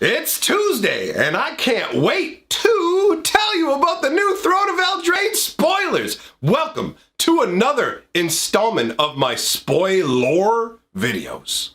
It's Tuesday, and I can't wait to tell you about the new Throne of Eldraine spoilers. Welcome to another installment of my spoiler videos.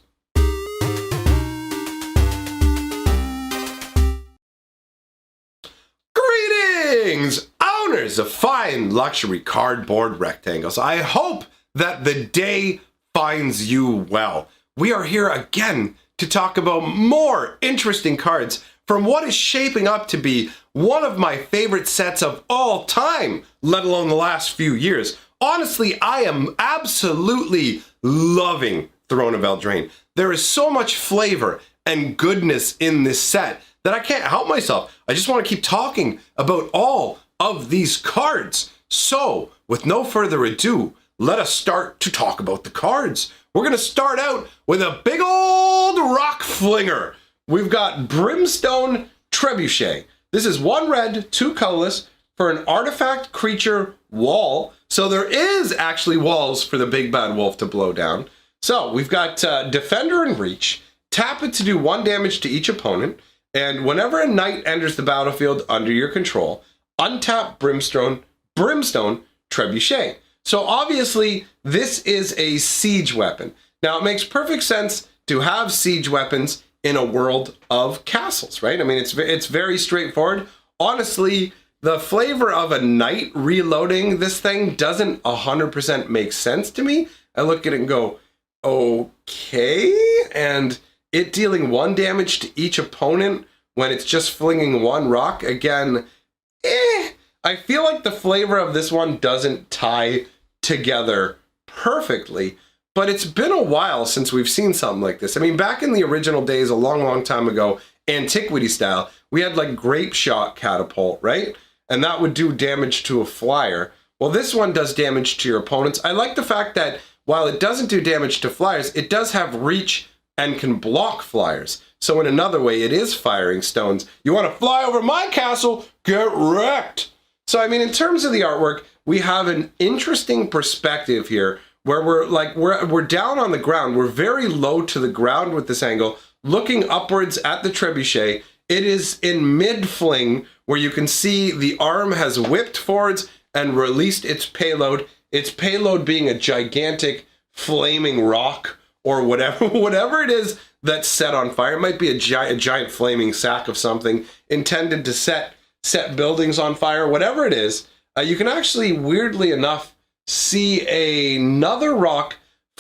Greetings, owners of fine luxury cardboard rectangles. I hope that the day finds you well. We are here again to talk about more interesting cards from what is shaping up to be one of my favorite sets of all time, let alone the last few years. Honestly, I am absolutely loving Throne of Eldraine. There is so much flavor and goodness in this set that I can't help myself. I just want to keep talking about all of these cards. So, with no further ado, let us start to talk about the cards. We're going to start out with a big old rock flinger. We've got Brimstone Trebuchet. This is 1 red, 2 colorless for an artifact creature wall. So there is actually walls for the big bad wolf to blow down. So we've got Defender and Reach. Tap it to do 1 damage to each opponent. And whenever a knight enters the battlefield under your control, untap Brimstone Trebuchet. So obviously, this is a siege weapon. Now, it makes perfect sense to have siege weapons in a world of castles, right? I mean, it's very straightforward. Honestly, the flavor of a knight reloading this thing doesn't 100% make sense to me. I look at it and go, okay. And it dealing 1 damage to each opponent when it's just flinging 1 rock, again, I feel like the flavor of this one doesn't tie together perfectly, but it's been a while since we've seen something like this. I mean, back in the original days, a long time ago, Antiquity style, we had like Grape Shot Catapult, right? And that would do damage to a flyer. Well, this one does damage to your opponents. I like the fact that while it doesn't do damage to flyers, it does have reach and can block flyers. So in another way, it is firing stones. You want to fly over my castle? Get wrecked. So, I mean, in terms of the artwork, we have an interesting perspective here where we're down on the ground. We're very low to the ground with this angle, looking upwards at the trebuchet. It is in mid-fling where you can see the arm has whipped forwards and released its payload being a gigantic flaming rock or whatever it is that's set on fire. It might be a giant flaming sack of something intended to set buildings on fire, whatever it is. You can actually, weirdly enough, see another rock.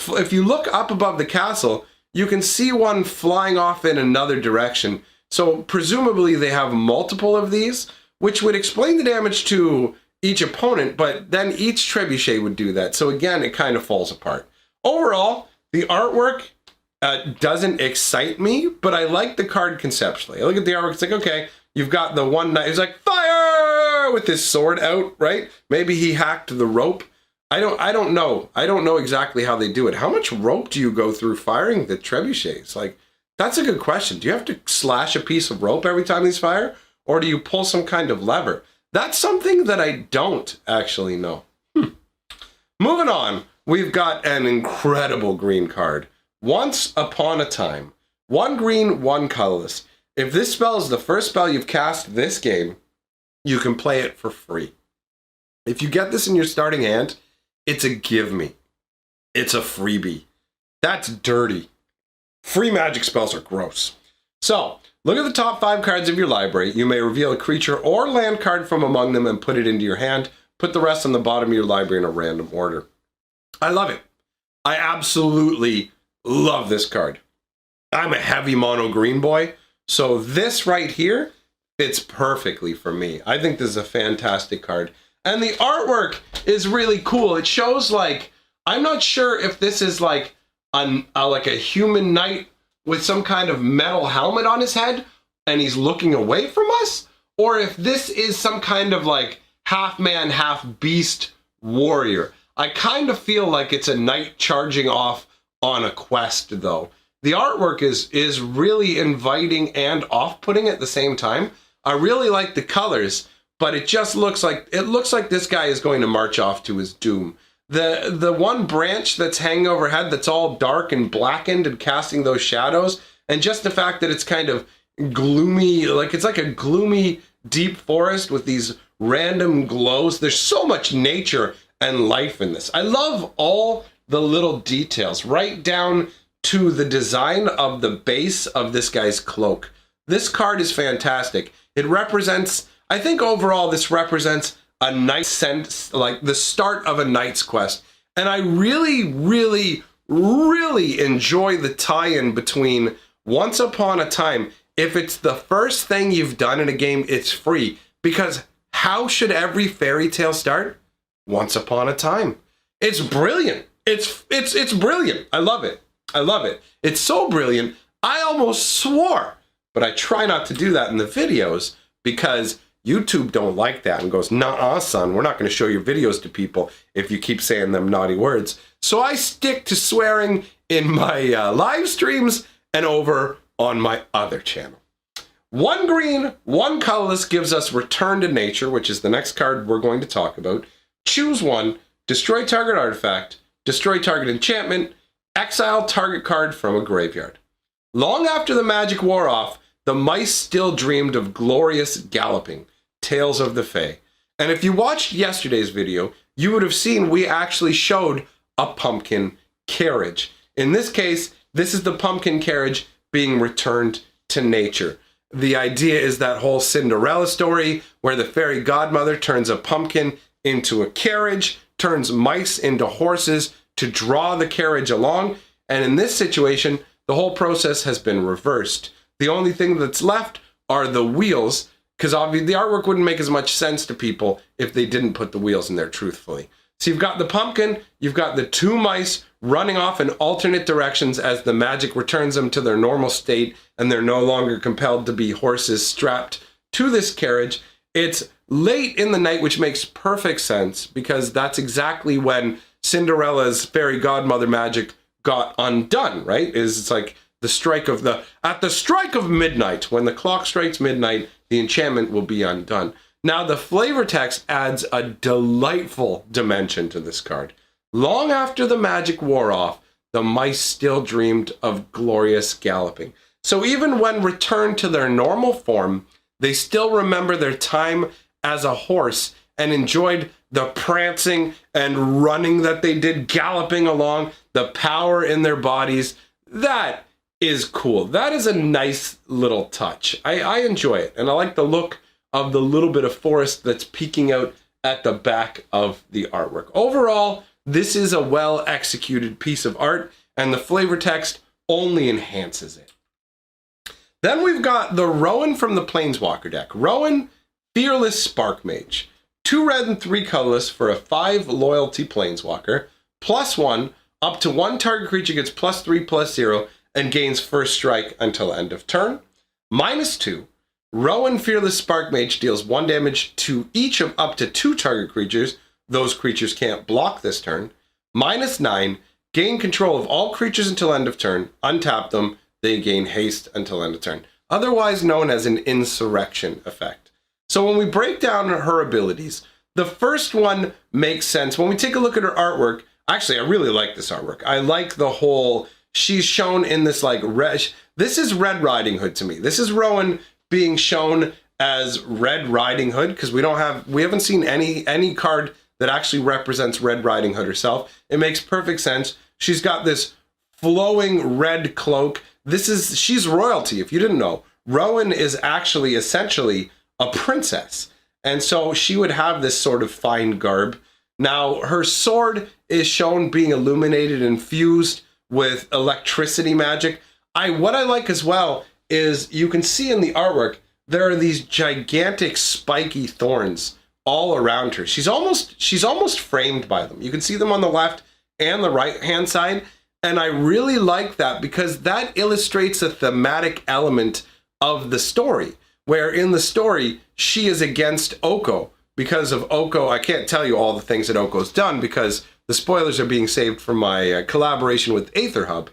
If you look up above the castle, you can see one flying off in another direction. So presumably they have multiple of these, which would explain the damage to each opponent, but then each trebuchet would do that. So again, it kind of falls apart. Overall, the artwork doesn't excite me, but I like the card conceptually. I look at the artwork, it's like, okay, you've got the one knight who's like, fire, with his sword out, right? Maybe he hacked the rope. I don't know. I don't know exactly how they do it. How much rope do you go through firing the trebuchets? Like, that's a good question. Do you have to slash a piece of rope every time these fire? Or do you pull some kind of lever? That's something that I don't actually know. Moving on, we've got an incredible green card. Once Upon a Time. 1 green, 1 colorless. If this spell is the first spell you've cast this game, you can play it for free. If you get this in your starting hand, it's a give me. It's a freebie. That's dirty. Free magic spells are gross. So, look at the top 5 cards of your library. You may reveal a creature or land card from among them and put it into your hand. Put the rest on the bottom of your library in a random order. I love it. I absolutely love this card. I'm a heavy mono green boy. So this right here fits perfectly for me. I think this is a fantastic card. And the artwork is really cool. It shows like, I'm not sure if this is like a human knight with some kind of metal helmet on his head and he's looking away from us, or if this is some kind of like half man, half beast warrior. I kind of feel like it's a knight charging off on a quest though. The artwork is really inviting and off-putting at the same time. I really like the colors, but it just looks like this guy is going to march off to his doom. The one branch that's hanging overhead that's all dark and blackened and casting those shadows, and just the fact that it's kind of gloomy, like it's like a gloomy deep forest with these random glows. There's so much nature and life in this. I love all the little details, right down to the design of the base of this guy's cloak. This card is fantastic. It represents, I think overall this represents a nice sense, like the start of a knight's quest. And I really, really, really enjoy the tie-in between Once Upon a Time. If it's the first thing you've done in a game, it's free. Because how should every fairy tale start? Once upon a time. It's brilliant. It's brilliant. I love it. I love it. It's so brilliant, I almost swore. But I try not to do that in the videos because YouTube don't like that and goes, "Nuh-uh, son, we're not going to show your videos to people if you keep saying them naughty words." So I stick to swearing in my live streams and over on my other channel. One green, one colorless gives us Return to Nature, which is the next card we're going to talk about. Choose one, destroy target artifact, destroy target enchantment, exile target card from a graveyard. Long after the magic wore off, the mice still dreamed of glorious galloping, Tales of the Fae. And if you watched yesterday's video, you would have seen we actually showed a pumpkin carriage. In this case, this is the pumpkin carriage being returned to nature. The idea is that whole Cinderella story where the fairy godmother turns a pumpkin into a carriage, turns mice into horses to draw the carriage along. And in this situation, the whole process has been reversed. The only thing that's left are the wheels, because obviously the artwork wouldn't make as much sense to people if they didn't put the wheels in there truthfully. So you've got the pumpkin, you've got the two mice running off in alternate directions as the magic returns them to their normal state and they're no longer compelled to be horses strapped to this carriage. It's late in the night, which makes perfect sense because that's exactly when Cinderella's fairy godmother magic got undone, right? It's like the strike of at the strike of midnight, when the clock strikes midnight, the enchantment will be undone. Now the flavor text adds a delightful dimension to this card. Long after the magic wore off, the mice still dreamed of glorious galloping. So even when returned to their normal form, they still remember their time as a horse and enjoyed the prancing and running that they did, galloping along, the power in their bodies. That is cool. That is a nice little touch. I enjoy it. And I like the look of the little bit of forest that's peeking out at the back of the artwork. Overall, this is a well-executed piece of art, and the flavor text only enhances it. Then we've got the Rowan from the Planeswalker deck. Rowan, Fearless Spark Mage. 2 red and 3 colorless for a 5 loyalty Planeswalker. +1, up to 1 target creature gets +3/+0 and gains first strike until end of turn. -2, Rowan Fearless Spark Mage deals 1 damage to each of up to 2 target creatures. Those creatures can't block this turn. -9, gain control of all creatures until end of turn. Untap them, they gain haste until end of turn. Otherwise known as an insurrection effect. So when we break down her abilities, the first one makes sense. When we take a look at her artwork, actually I really like this artwork. I like the whole, she's shown in this like red, this is Red Riding Hood to me. This is Rowan being shown as Red Riding Hood because we haven't seen any card that actually represents Red Riding Hood herself. It makes perfect sense. She's got this flowing red cloak. She's royalty, if you didn't know. Rowan is actually essentially a princess. And so she would have this sort of fine garb. Now, her sword is shown being illuminated and fused with electricity magic. What I like as well is you can see in the artwork, there are these gigantic spiky thorns all around her. She's almost framed by them. You can see them on the left and the right hand side. And I really like that because that illustrates a thematic element of the story, where in the story, she is against Oko. Because of Oko, I can't tell you all the things that Oko's done because the spoilers are being saved for my collaboration with AetherHub.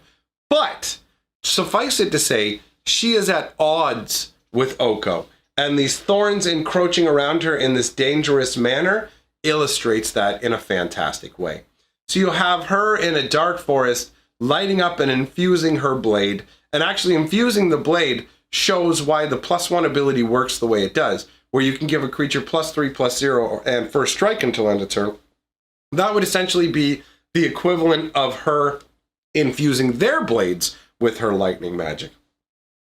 But suffice it to say, she is at odds with Oko. And these thorns encroaching around her in this dangerous manner illustrates that in a fantastic way. So you have her in a dark forest, lighting up and infusing her blade, and actually infusing the blade shows why the +1 ability works the way it does, where you can give a creature +3/+0 and first strike until end of turn. That would essentially be the equivalent of her infusing their blades with her lightning magic.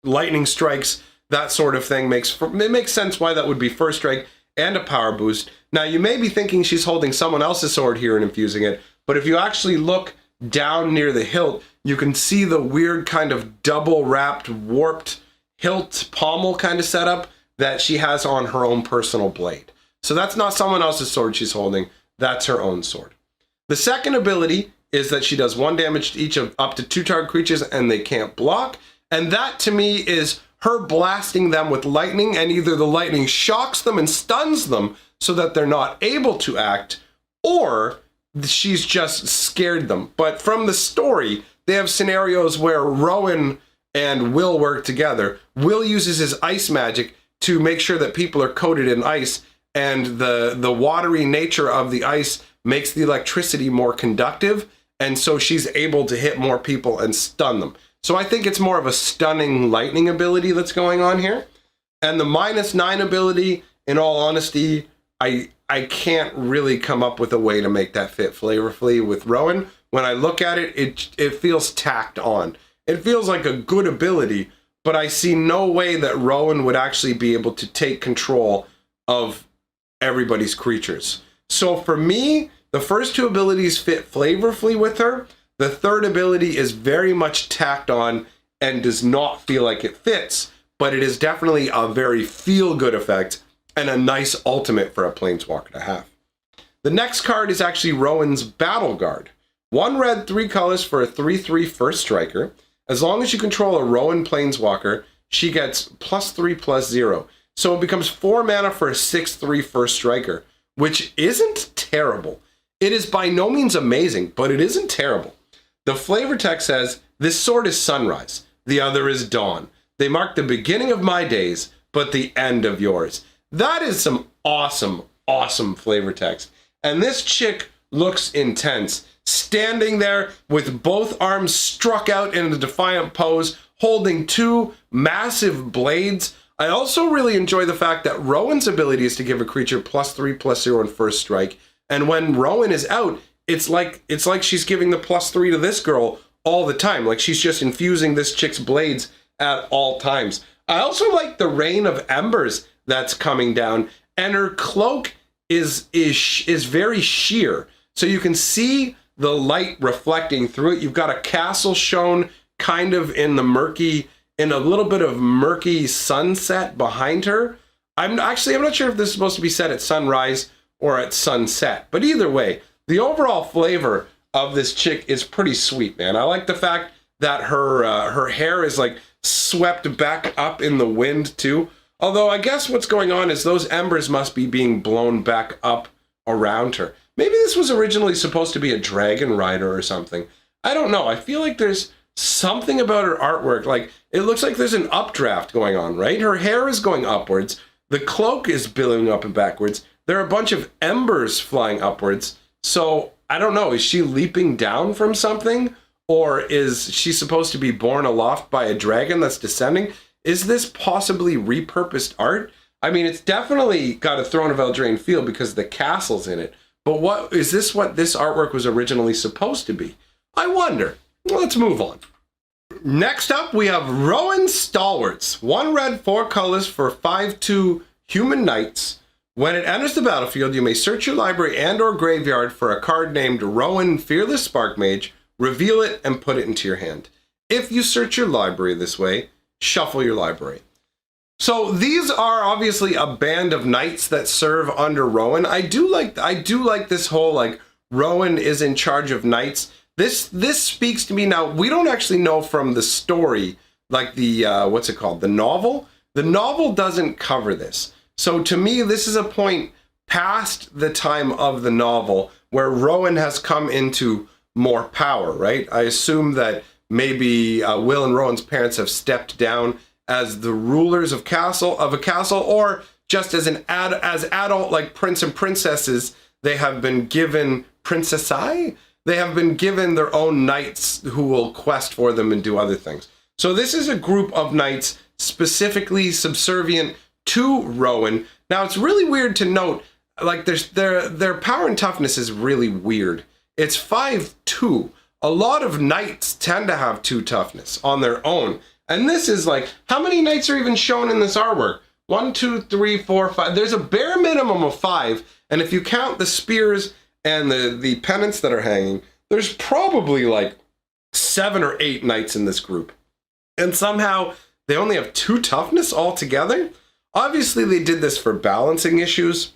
Lightning strikes, that sort of thing, it makes sense why that would be first strike and a power boost. Now, you may be thinking she's holding someone else's sword here and infusing it, but if you actually look down near the hilt, you can see the weird kind of double-wrapped, warped hilt pommel kind of setup that she has on her own personal blade. So that's not someone else's sword she's holding, that's her own sword. The second ability is that she does 1 damage to each of up to 2 target creatures and they can't block. And that to me is her blasting them with lightning, and either the lightning shocks them and stuns them so that they're not able to act, or she's just scared them. But from the story, they have scenarios where Rowan and Will work together. Will uses his ice magic to make sure that people are coated in ice, and the watery nature of the ice makes the electricity more conductive, and so she's able to hit more people and stun them. So I think it's more of a stunning lightning ability that's going on here. And the -9 ability, in all honesty, I can't really come up with a way to make that fit flavorfully with Rowan. When I look at it, it feels tacked on. It feels like a good ability, but I see no way that Rowan would actually be able to take control of everybody's creatures. So for me, the first 2 abilities fit flavorfully with her. The third ability is very much tacked on and does not feel like it fits, but it is definitely a very feel-good effect and a nice ultimate for a Planeswalker to have. The next card is actually Rowan's Battle Guard. 1 red, 3 colors for a 3/3 first striker. As long as you control a Rowan Planeswalker, she gets +3/+0. So it becomes 4 mana for a 6/3 first striker, which isn't terrible. It is by no means amazing, but it isn't terrible. The flavor text says, "This sword is sunrise, the other is dawn. They mark the beginning of my days, but the end of yours." That is some awesome, awesome flavor text. And this chick looks intense, standing there with both arms struck out in a defiant pose, holding 2 massive blades. I also really enjoy the fact that Rowan's ability is to give a creature +3/+0 in first strike. And when Rowan is out, it's like she's giving the +3 to this girl all the time. Like she's just infusing this chick's blades at all times. I also like the rain of embers that's coming down, and her cloak is very sheer. So you can see the light reflecting through it. You've got a castle shown kind of in a little bit of murky sunset behind her. I'm not sure if this is supposed to be set at sunrise or at sunset, but either way, the overall flavor of this chick is pretty sweet, man. I like the fact that her hair is like swept back up in the wind too. Although I guess what's going on is those embers must be being blown back up around her. Maybe this was originally supposed to be a dragon rider or something. I don't know. I feel like there's something about her artwork. Like it looks like there's an updraft going on, right? Her hair is going upwards. The cloak is billowing up and backwards. There are a bunch of embers flying upwards. So I don't know, is she leaping down from something? Or is she supposed to be borne aloft by a dragon that's descending? Is this possibly repurposed art? I mean, it's definitely got a Throne of Eldraine feel because the castle's in it. But what this artwork was originally supposed to be? I wonder. Well, let's move on. Next up, we have Rowan Stalwarts. 1 red, 4 colors for 5/2 human knights. When it enters the battlefield, you may search your library and or graveyard for a card named Rowan Fearless Spark Mage, reveal it, and put it into your hand. If you search your library this way, shuffle your library. So these are obviously a band of knights that serve under Rowan. I do like this whole like Rowan is in charge of knights. This speaks to me. Now, we don't actually know from the story, like the what's it called? The novel. The novel doesn't cover this. So to me, this is a point past the time of the novel where Rowan has come into more power, right? I assume that maybe Will and Rowan's parents have stepped down as the rulers of a castle, or just as adult like prince and princesses, they have been given they have been given their own knights who will quest for them and do other things. So this is a group of knights specifically subservient to Rowan. Now, it's really weird to note, like, their power and toughness is really weird. It's 5-2. A lot of knights tend to have 2 toughness on their own. And this is like, how many knights are even shown in this artwork? 1, 2, 3, 4, 5. There's a bare minimum of 5. And if you count the spears and the pennants that are hanging, there's probably like 7 or 8 knights in this group. And somehow they only have 2 toughness altogether. Obviously, they did this for balancing issues.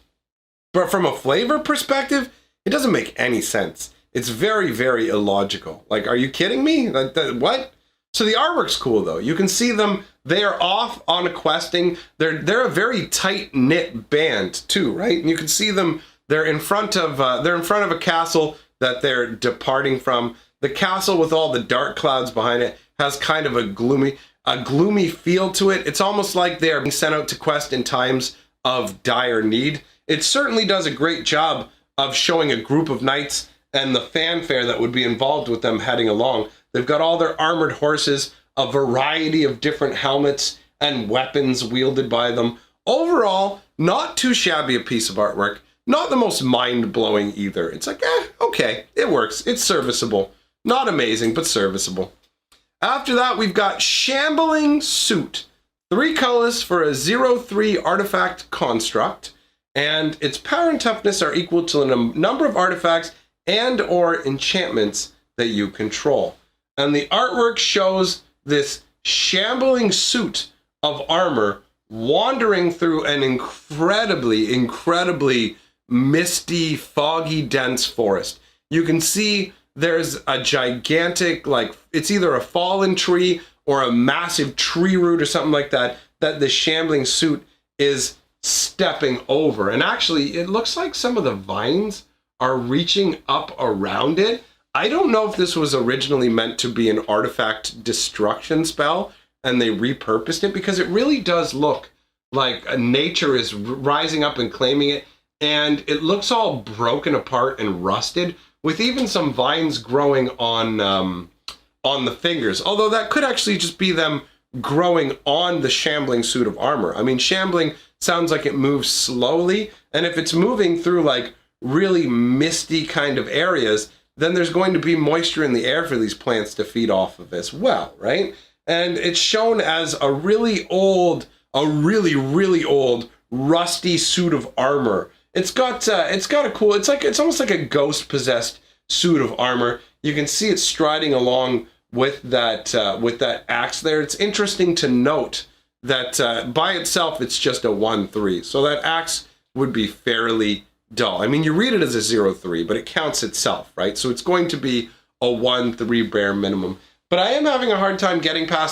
But from a flavor perspective, it doesn't make any sense. It's very, very illogical. Like, are you kidding me? Like, what? So the artwork's cool, though. You can see them. They are off on a questing. They're a very tight-knit band, too, right? And you can see them. They're in front of a castle that they're departing from. The castle with all the dark clouds behind it has kind of a gloomy feel to it. It's almost like they are being sent out to quest in times of dire need. It certainly does a great job of showing a group of knights and the fanfare that would be involved with them heading along. They've got all their armored horses, a variety of different helmets and weapons wielded by them. Overall, not too shabby a piece of artwork. Not the most mind-blowing either. It's like, okay, it works. It's serviceable. Not amazing, but serviceable. After that, we've got Shambling Suit. 3 colors for a 0-3 artifact construct. And its power and toughness are equal to the number of artifacts and or enchantments that you control. And the artwork shows this shambling suit of armor wandering through an incredibly misty, foggy, dense forest. You can see there's a gigantic, like, it's either a fallen tree or a massive tree root or something like that, that the shambling suit is stepping over. And actually, it looks like some of the vines are reaching up around it. I don't know if this was originally meant to be an artifact destruction spell and they repurposed it, because it really does look like nature is rising up and claiming it, and it looks all broken apart and rusted, with even some vines growing on the fingers. Although that could actually just be them growing on the shambling suit of armor. I mean, shambling sounds like it moves slowly, and if it's moving through like really misty kind of areas, then there's going to be moisture in the air for these plants to feed off of as well, right? And it's shown as a really old, rusty suit of armor. It's got a cool, it's almost like a ghost possessed suit of armor. You can see it striding along with that axe there. It's interesting to note that by itself it's just a 1-3, so that axe would be fairly dull. I mean, you read it as a 0-3, but it counts itself, right? So it's going to be a 1-3 bare minimum. But I am having a hard time getting past